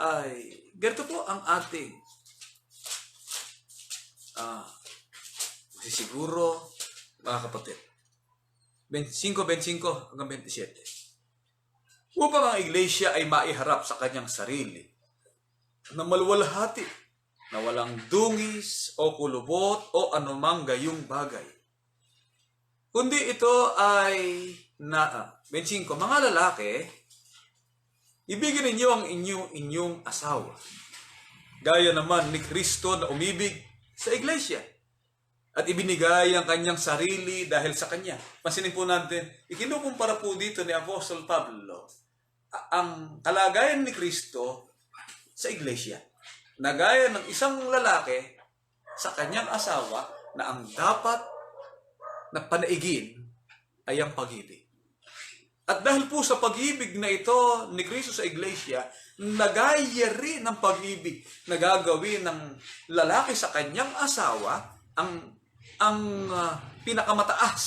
ay ganito po ang ating sisiguro mga kapatid. 5:25 hanggang 27. Upang ang iglesia ay maiharap sa kanyang sarili na maluwalhati, na walang dungis o kulubot o anumang gayong bagay. Kundi ito ay 25. Mga lalaki, ibigin ninyo ang inyong asawa. Gaya naman ni Kristo na umibig sa iglesia at ibinigay ang kanyang sarili dahil sa kanya. Pansinin po natin, ikinukumpara po dito ni Apostol Pablo ang kalagayan ni Kristo sa iglesia. Nagaya ng isang lalaki sa kanyang asawa na ang dapat na panaigin ay ang pag-ibig. At dahil po sa pag-ibig na ito ni Kristo sa iglesia, nagaya rin ng pag-ibig na gagawin ng lalaki sa kanyang asawa ang pinakamataas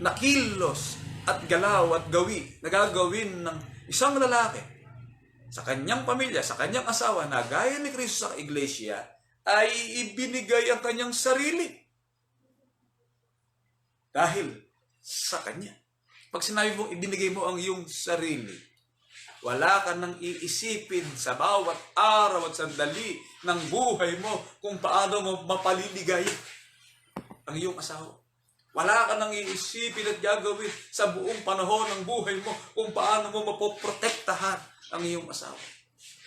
na kilos at galaw at gawi na gagawin ng isang lalaki sa kanyang pamilya, sa kanyang asawa na gaya ni Kristo sa iglesia, ay ibinigay ang kanyang sarili dahil sa kanya. Pag sinabi mo, ibinigay mo ang iyong sarili, wala ka nang iisipin sa bawat araw at sandali ng buhay mo kung paano mo mapaliligaya ang iyong asawa. Wala ka nang iisipin at gagawin sa buong panahon ng buhay mo kung paano mo mapoprotektahan ang iyong asawa.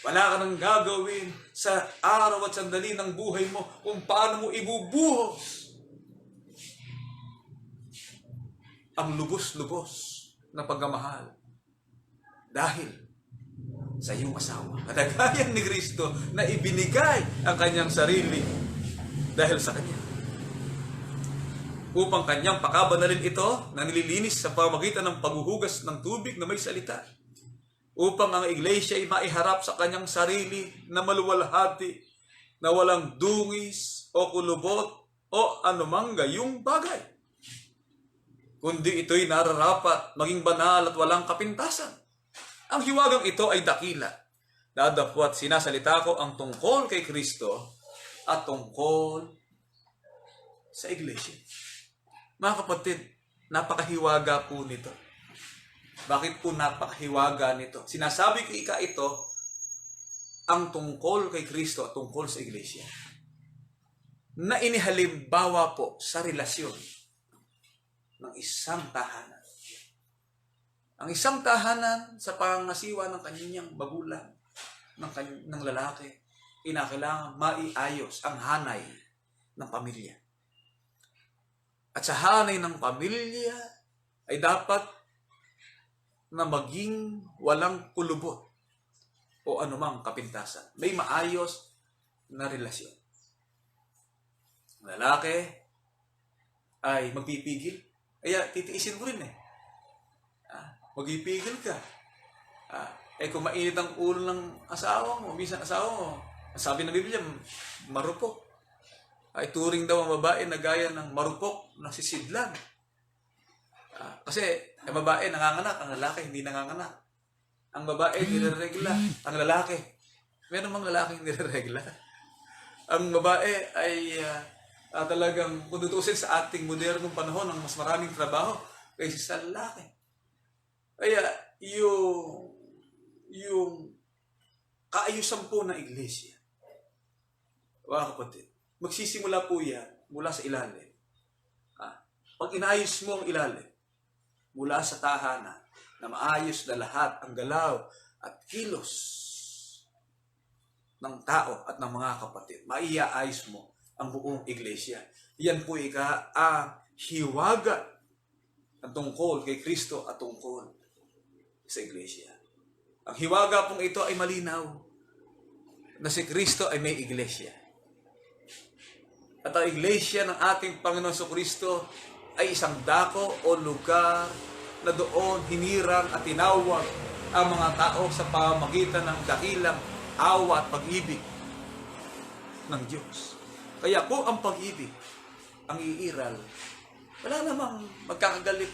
Wala ka nang gagawin sa araw at sandali ng buhay mo kung paano mo ibubuhos ang lubos-lubos na pagmamahal dahil sa iyong asawa. Katagayan ni Kristo na ibinigay ang kanyang sarili dahil sa kanya, upang kanyang pakabanalin ito na nililinis sa pamamagitan ng paghuhugas ng tubig na may salita, upang ang iglesia ay maiharap sa kanyang sarili na maluwalhati, na walang dungis o kulubot o anumang gayong bagay, kundi ito'y nararapat maging banal at walang kapintasan. Ang hiwagang ito ay dakila. Dadapwat sinasalita ko ang tungkol kay Kristo at tungkol sa iglesia. Mga kapatid, napakahiwaga po nito. Bakit po napakahiwaga nito? Sinasabi ko ito, ang tungkol kay Kristo at tungkol sa iglesia, na inihalimbawa po sa relasyon ng isang tahanan. Ang isang tahanan sa pangasiwa ng kanyang magulang, ng lalaki, kinakailangan maiayos ang hanay ng pamilya. At sa hanay ng pamilya ay dapat na maging walang kulubot o anumang kapintasan. May maayos na relasyon. Ang lalaki ay magpipigil, kaya titiisin mo rin magpipigil ka. Kung mainit ang ulo ng asawa mo, minsan asawa mo, sabi ng Biblia, marupok. Ay turing daw ang babae na gaya ng marupok na sisidlan. Kasi ang babae nanganganak, ang lalaki hindi nanganganak. Ang babae nireregla, ang lalaki. Meron mang lalaking nireregla. Ang babae ay talagang kung tutusin sa ating modernong panahon ng mas maraming trabaho kaysa sa lalaki. Kaya yung kaayusan po ng iglesia, mga kapatid, magsisimula po yan mula sa ilalim. Pag inayos mo ang ilalim, mula sa tahanan, na maayos na lahat ang galaw at kilos ng tao at ng mga kapatid, maiaayos mo ang buong iglesia. Yan po hiwaga ang tungkol kay Kristo at tungkol sa iglesia. Ang hiwaga pong ito ay malinaw na si Kristo ay may iglesia. At ang iglesia ng ating Panginoon Kristo ay isang dako o lugar na doon hinirang at tinawag ang mga tao sa pamamagitan ng dakilang awa at pag-ibig ng Diyos. Kaya kung ang pag-ibig ang iiral, wala namang magkakagalit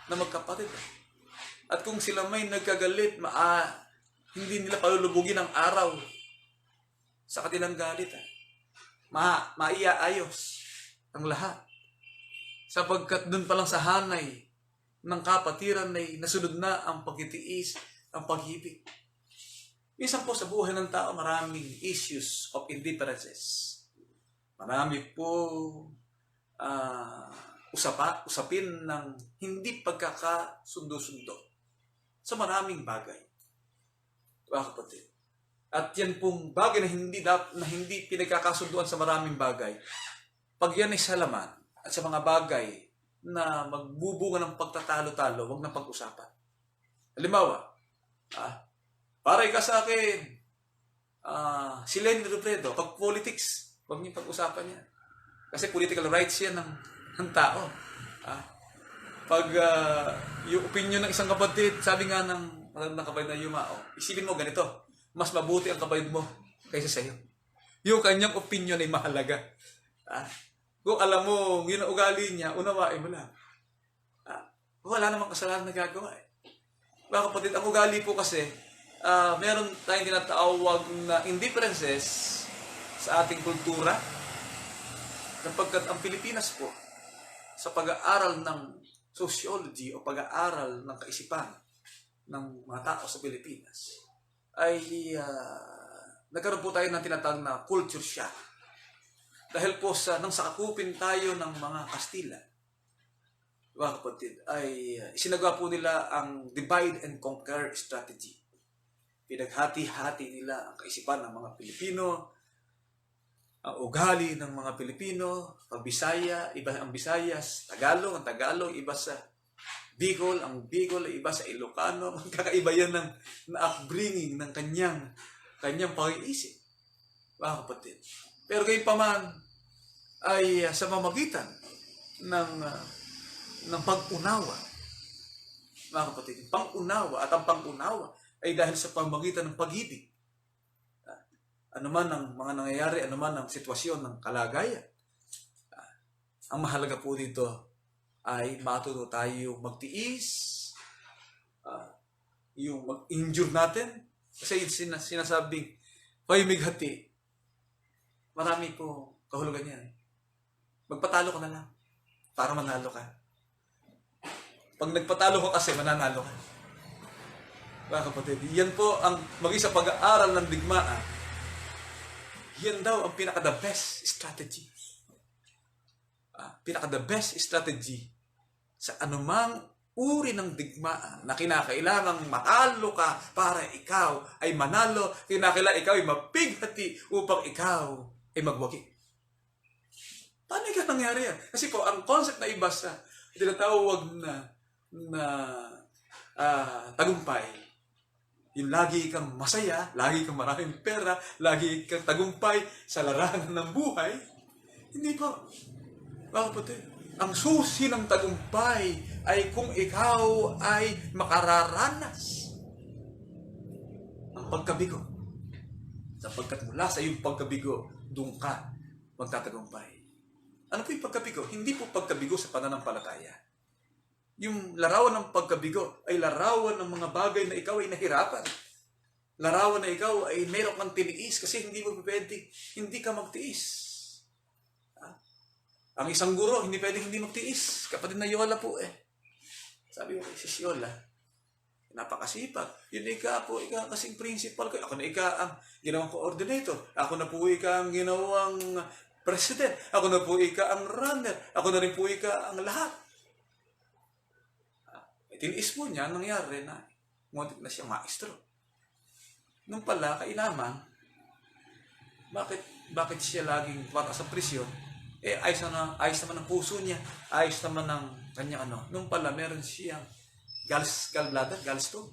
na magkapatid. At kung sila may nagkagalit, hindi nila palulubugin ang araw sa kanilang galit. Maiaayos ang lahat. Sapagkat dun pa lang sa hanay ng kapatiran ay nasunod na ang pagtitiis, ang pag-ibig. Minsan po sa buhay ng tao, maraming issues of indifferences. Marami po usapin ng hindi pagkakasundo-sundo sa maraming bagay. Mga kapatid. At yan pong bagay na hindi pinagkakasunduan sa maraming bagay, pag yan ay salaman at sa mga bagay na magbubunga ng pagtatalo-talo, huwag na pag-usapan. Halimbawa, para ka sa akin, si Lenny Robredo, pag politics, huwag niyo pag-usapan yan. Kasi political rights yan ng tao. Pag yung opinion ng isang kapatid, sabi nga ng kapatid na Yumao, isipin mo ganito, mas mabuti ang kapatid mo kaysa sa iyo. Yung kanyang opinion ay mahalaga. Kung alam mo, yun ang ugali niya, unawain mo lang. wala namang kasalanan na gagawa eh. Mga kapatid, ang ugali po kasi, meron tayong tinatawag na indifferences sa ating kultura, sapagkat ang Pilipinas po, sa pag-aaral ng sociology o pag-aaral ng kaisipan ng mga tao sa Pilipinas, ay nagkaroon po tayo ng tinatawag na culture shock. Dahil po nang sakupin tayo ng mga Kastila, mga kapatid, ay isinagawa po nila ang divide and conquer strategy. Pinaghati-hati nila ang kaisipan ng mga Pilipino, ang ugali ng mga Pilipino, ang Bisaya, iba ang Visayas, Tagalog, ang Tagalog, iba sa Bicol, ang Bicol, iba sa Ilocano. Kakaiba yan ng upbringing ng kanyang pag-iisip, mga kapatid. Pero gayon pa man, ay sa mamagitan ng pag-unawa, mga kapatid, pang-unawa, at ang pang-unawa ay dahil sa pamagitan ng pag-ibig. Ano man ang mga nangyayari, ano man ang sitwasyon ng kalagayan. Ang mahalaga po dito ay matuto tayo magtiis, yung mag-endure natin. Kasi sinasabing, pahimighati, marami po kahulugan yan. Magpatalo ka na lang para manalo ka. Pag nagpatalo ka kasi, mananalo ka. Mga kapatid, yan po ang maging sa pag-aaral ng digmaan. Yan daw ang pinaka-the best strategy. Pinaka-the best strategy sa anumang uri ng digmaan na kinakailangang matalo ka para ikaw ay manalo, kinakailangan ikaw ay mapighati upang ikaw ay magwagi. Paano ikaw nangyari yan? Kasi po, ang concept na iba sa tinatawag na tagumpay, yung lagi kang masaya, lagi kang maraming pera, lagi kang tagumpay sa larangan ng buhay, hindi po. Mga kapatid, ang susi ng tagumpay ay kung ikaw ay makararanas ang pagkabigo. Sapagkat mula sa iyong pagkabigo, doon ka magtatagumpay. Ano po yung pagkabigo? Hindi po pagkabigo sa pananampalataya. Yung larawan ng pagkabigo ay larawan ng mga bagay na ikaw ay nahirapan. Larawan na ikaw ay mayroon kang tiniis kasi hindi mo pwede, hindi ka magtiis. Ang isang guro, hindi pwedeng hindi magtiis. Kapatid na Yola po eh. Sabi ko kay Sis Yola, napakasipag. Yun ika kasing principal ko. Ako na ika ang ginawang coordinator. Ako na po ika ang ginawang president. Ako na po ika ang runner. Ako na rin po ika ang lahat. Tiniis mo niya, nangyari na muntik na siya maestro. Nung pala, kailaman, bakit siya laging bata sa prisyon? Ayos naman ang puso niya, ayos naman ang kanyang ano. Nung pala, meron siyang gallbladder, gallstone.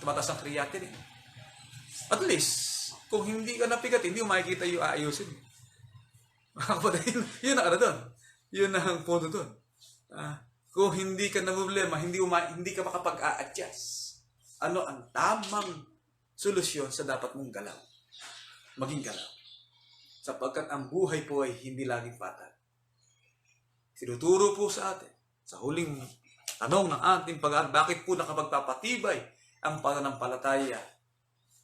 Tumataas ang creatinine. At least, kung hindi ka napigat, hindi mo makikita yung aayusin. Yun ang ano doon. Yun ang punto doon. Kung hindi ka na problema, hindi ka makapag-a-adjust. Ano ang tamang solusyon sa dapat mong galaw? Maging galaw. Sapagkat ang buhay po ay hindi laging patag. Sinuturo po sa atin, sa huling tanong ng ating pag-aaral, bakit po nakapagpapatibay ang pananampalataya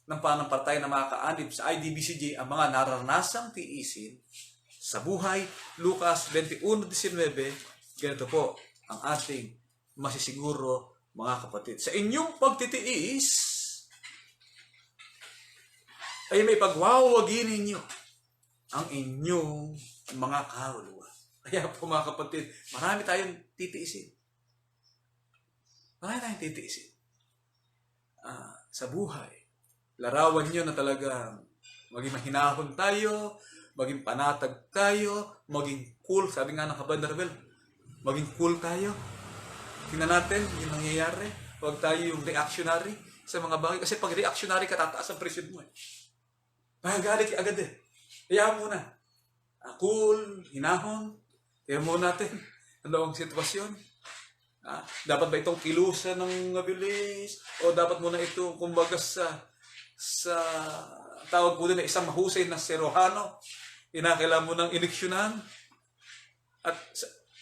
ng pananampalataya na makakaanib sa IDBCJ ang mga naranasang tiisin sa buhay? Lucas 21:19, ganito po ang ating masisiguro, mga kapatid. Sa inyong pagtitiis, ay may pagwawagi ninyo ang inyong mga kaluluwa. Kaya po mga kapatid, marami tayong titiisin. Marami tayong titiisin. Sa buhay, larawan nyo na talagang maging mahinahon tayo, maging panatag tayo, maging cool. Sabi nga ng Kabandarwel, maging cool tayo. Tingnan natin yung nangyayari. Huwag tayo yung reactionary sa mga bagay. Kasi pag reactionary ka, tataas ang presyon mo eh. Magagalit ka agad eh. Kaya muna. Cool, hinahon. Kaya muna natin. Ano ang sitwasyon? Dapat ba itong kilusan ng mabilis? O dapat muna ito, kumbaga sa tawag po din na isang mahusay na serohano. Inakailangan mo ng eleksyonan. At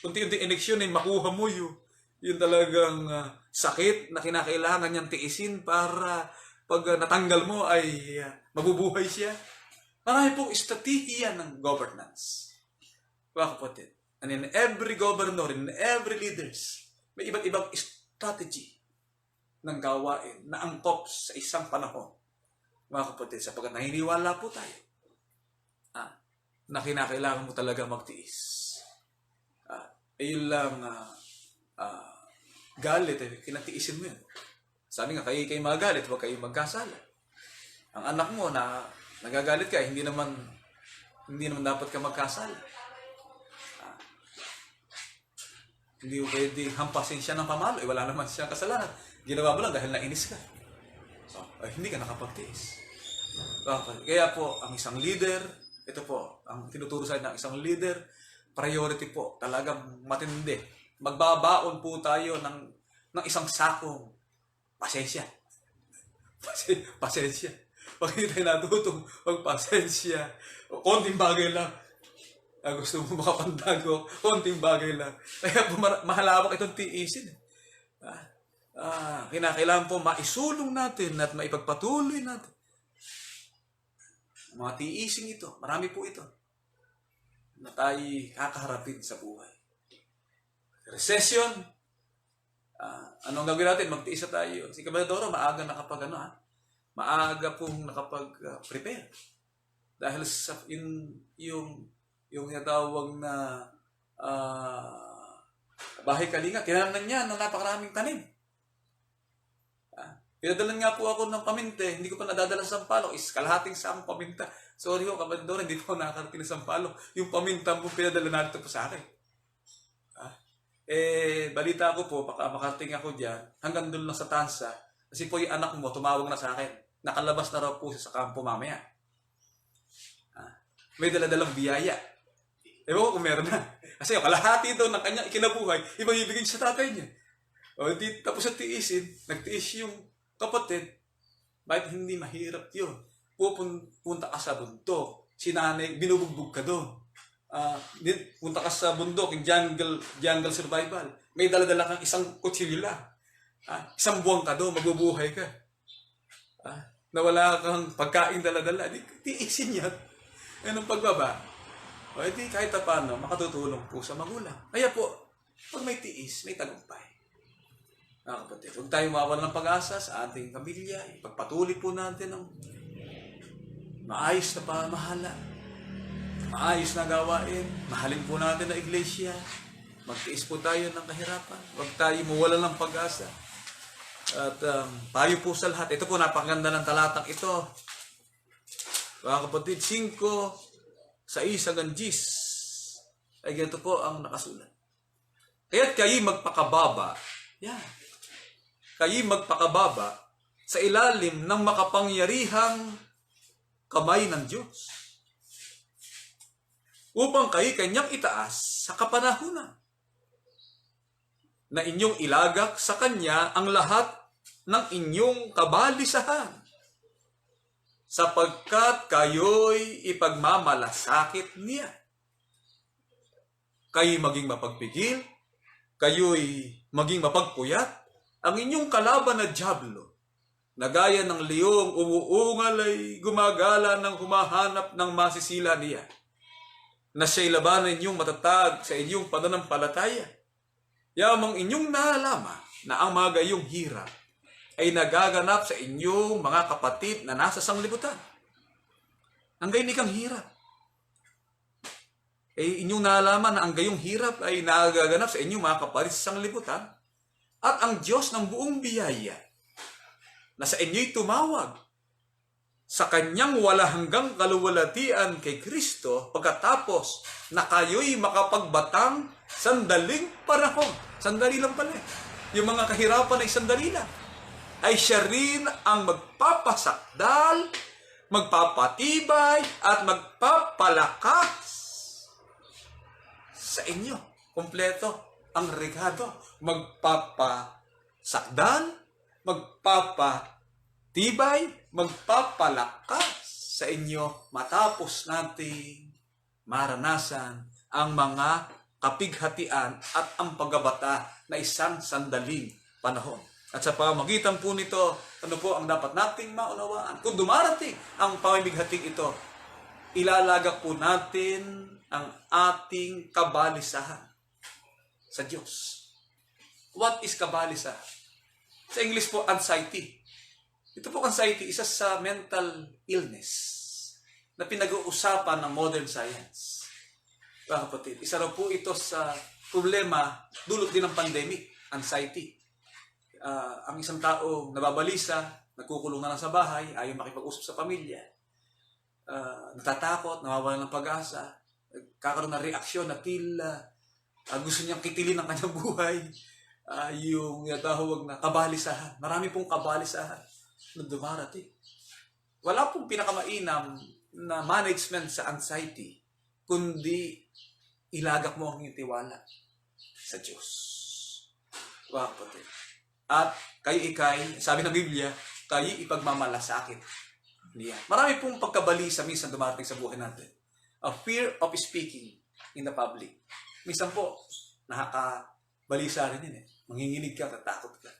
unti-unti ineksyon ay makuha mo yung talagang sakit na kinakailangan niyang tiisin para pag natanggal mo ay mabubuhay siya. Marami pong estratehiya ng governance. Mga kapatid. And in every governor, in every leaders, may iba't ibang strategy ng gawain na angkop sa isang panahon. Mga kapatid, sapagkat naniniwala po tayo na kinakailangan mo talaga magtiis. Ayun lang, galit, kinatiisin mo yun. Sabi nga, kayo magalit, huwag kayo magkasala. Ang anak mo na nagagalit ka, hindi naman dapat ka magkasala. Hindi mo pwede hampasin siya ng pamalo. Wala naman siyang kasalanan. Ginawa mo lang dahil nainis ka. So, hindi ka nakapagtiis. Kaya po, ang isang leader, ito po, ang tinuturo sa ng isang leader, priority po, talagang matindi. Magbabaon po tayo ng isang sakong pasensya. Pasensya. Pag hindi tayo natutong magpasensya, konting bagay lang, gusto mo makapandago, konting bagay lang. Kaya po mahalawak itong tiisin. Kinakailangan po maisulong natin at maipagpatuloy natin. Mga tiising ito, marami po ito, na tayo kakaharapin sa buhay. Recession, anong gagawin natin? Magtiis na tayo. Si Kabadoro, maaga maaga pong nakapag-prepare. Dahil sa yung natawag na bahay kalinga, tinanan niya ng napakaraming tanim. Pinadalan nga po ako ng paminta, hindi ko pa nadadala sa Sampaloc, kalahating saang paminta. Sorry ho, Kabadoro, hindi po nakakarating sa Sampaloc. Yung paminta mo, pinadala natin po sa akin. Balita ko po, baka makarating ako dyan, hanggang doon lang sa Tansa, kasi po yung anak mo, tumawag na sa akin. Nakalabas na raw po siya sa kampo mamaya. May daladalang biyaya. Ewan ko kung meron na. Kasi yung kalahati daw ng kanya ikinabuhay, ibang ibigay sa tatay niya. Tapos sa tiisin, nagtiis yung kapatid, bakit hindi mahirap yun? Pupunta ka sa bundok, si nanay, binubugbog ka doon. Punta ka sa bundok, yung jungle survival. May daladala kang isang kutsilyo lang. Isang buwan ka doon, magbubuhay ka. Na wala kang pagkain daladala, tiisin yan. Anong pagbaba? Di kahit paano, makatutulong po sa magulang. Kaya po, pag may tiis, may tagumpay. Mga kapatid, huwag tayo mawalan ng pag-asa sa ating pamilya. Ipagpatuloy po natin ng maayos na pamahala. Maayos na gawain. Mahalin po natin ang iglesia. Magtiis po tayo ng kahirapan. Huwag tayo mawalan ng pag-asa. At payo po sa lahat. Ito po, napakaganda ng talatang ito. Mga kapatid, 5:6 ay ganito po ang nakasulat. Kaya't kayo magpakababa. Yan. Kayo magpakababa sa ilalim ng makapangyarihang kamay ng Diyos. Upang kayo kanyang itaas sa kapanahunan. Na inyong ilagak sa kanya ang lahat ng inyong kabalisahan. Sapagkat kayo'y ipagmamalasakit niya. Kayo'y maging mapagpigil, kayo'y maging mapagpuyat, ang inyong kalaban na dyablo, na gaya ng leong umuungal ay gumagala ng humahanap ng masisila niya, na siya'y labanan ninyong matatag sa inyong pananampalataya. Yamang inyong naalama na ang mga gayong hirap ay nagaganap sa inyong mga kapatid na nasa sanglibutan. Ang gayon ikang hirap. Inyong naalaman na ang gayong hirap ay nagaganap sa inyong mga kapatid sa sanglibutan. At ang Diyos ng buong biyaya na sa inyo'y tumawag sa kanyang wala hanggang kaluwalhatian kay Kristo pagkatapos na kayo'y makapagbatang sandaling panahon. Sandali lang pala. Yung mga kahirapan ay sandali lang. Ay siya rin ang magpapasakdal, magpapatibay, at magpapalakas sa inyo. Kompleto ang regalo. Magpapasakdal, magpapatibay, magpapalakas sa inyo matapos nating maranasan ang mga kapighatian at ang paggabata na isang sandaling panahon. At sa pamamagitan po nito, ano po ang dapat nating maunawaan? Kung dumarating ang pamimighating ito, ilalagak po natin ang ating kabalisahan sa Diyos. What is kabalisahan? Sa English po, anxiety. Ito po anxiety, isa sa mental illness na pinag-uusapan ng modern science. Mga kapatid, isa raw po ito sa problema, dulot din ng pandemic, anxiety. Ang isang tao nababalisa, nagkukulong na lang sa bahay, ayaw makipag-usap sa pamilya, natatakot, nawawalan ng pag-asa, kakaroon ng reaksyon na tila, gusto niyang kitilin ang kanyang buhay, yung tawag na kabalisahan. Marami pong kabalisahan na dumarating. Wala pong pinakamainam na management sa anxiety, kundi ilagak mo ang iyong tiwala sa Diyos. Mga kapatid. At kayo ikay, sabi ng Biblia, kayo ipagmamalasakit niya. Marami pong pagkabalisa minsan dumarating sa buhay natin. A fear of speaking in the public. Minsan po, nakakabalisa rin yun eh. Manginginig ka, tatakot ka.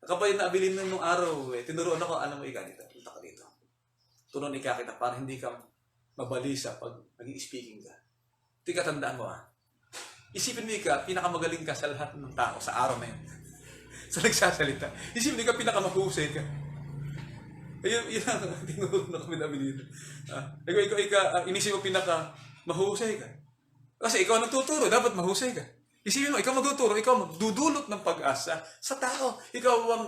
Kapag naabilin nung araw, tinuruan ako, alam mo ika dito, punta ka dito. Tunon ika kita para hindi ka mabalisa pag nag-i-speaking ka. Ito yung katandaan mo Isipin mo ika, pinakamagaling ka sa lahat ng tao sa araw na yun. Sa nagsasalita. Isipin mo ika, pinakamahusay ka. Yun ang tinuro na kami namin dito. Ikaw, inisip mo pinakamahusay ka. Kasi ikaw ang nagtuturo, dapat mahusay ka. Isipin mo, ikaw magtuturo, ikaw magdudulot ng pag-asa sa tao. Ikaw ang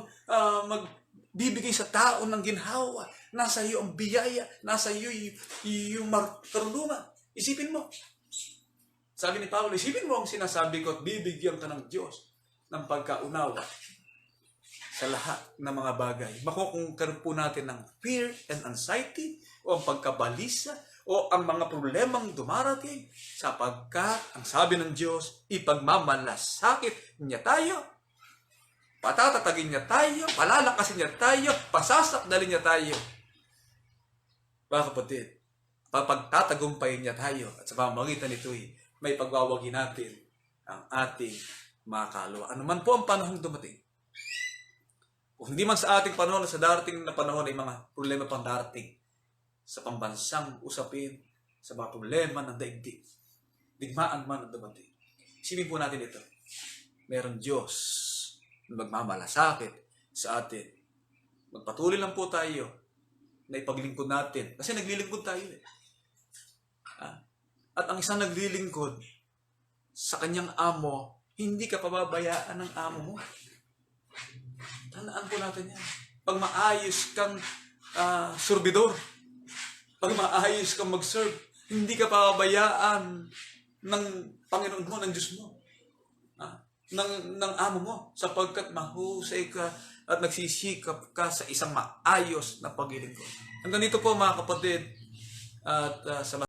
magbibigay sa tao ng ginhawa. Nasa iyo ang biyaya, nasa iyo yung karunungan. Isipin mo. Sabi ni Paulo, isipin mo ang sinasabi ko at bibigyan ka ng Diyos ng pagkaunawa sa lahat ng mga bagay. Makukungkar po natin ng fear and anxiety o ang pagkabalisa o ang mga problemang dumarating sapagkat ang sabi ng Diyos, ipagmamalasakit niya tayo, patatatagin niya tayo, palalakasin niya tayo, pasasakdalin niya tayo. Mga kapatid, papagtatagumpayin niya tayo at sa pamamagitan nito'y may pagwawagi natin ang ating mga kaluluwa. Ano man po ang panahong dumating. Kung hindi man sa ating panahon, sa darating na panahon ay mga problema pang darating sa pambansang usapin, sa mga problema ng daigdig. Digmaan man ang dumating. Isipin po natin ito. Meron Diyos na magmamalasakit sa atin. Magpatuloy lang po tayo na ipaglingkod natin. Kasi naglilingkod tayo At ang isang naglilingkod sa kanyang amo, hindi ka pababayaan ng amo mo. Tandaan po natin yan. Pag maayos kang surbidor, pag maayos kang mag-serve, hindi ka pababayaan ng Panginoon mo, ng Diyos mo, ng amo mo, sapagkat mahusay ka at nagsisikap ka sa isang maayos na paglilingkod. Hanggang dito po mga kapatid, at sa